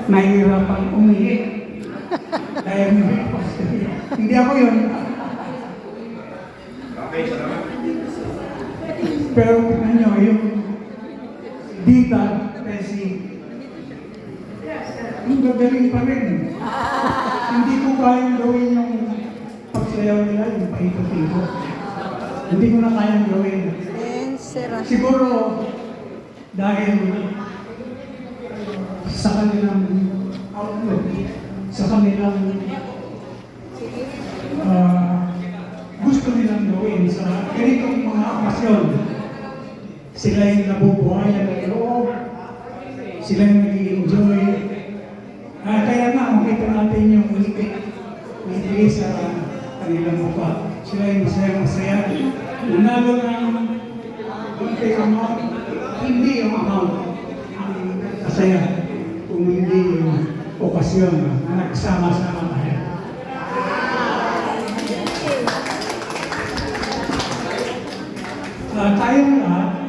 nahihirapan umihi. Dahil hindi ako yun. Okay, salamat. Pero tignan nyo, yung Dita, kasi yung gagaling pa rin. Hindi ko kayang gawin yung pagsayaw nila, yung paikot-ikot. Hindi ko na kayang gawin. Siguro, dahil sa kanilang outlook, sa kanilang gusto nilang gawin sa ganitong mga okasyon. Sila yung nabubuhayan ng loob, sila yung nag-i-enjoy. Kaya nga, makita natin yung ngiti sa kanilang mukha. Sila yung masaya-masaya. Nanalo ng kunti amount, hindi yung amount ang kasaya kung hindi yung okasyon na nagsama-sama tayo. Tayong lahat,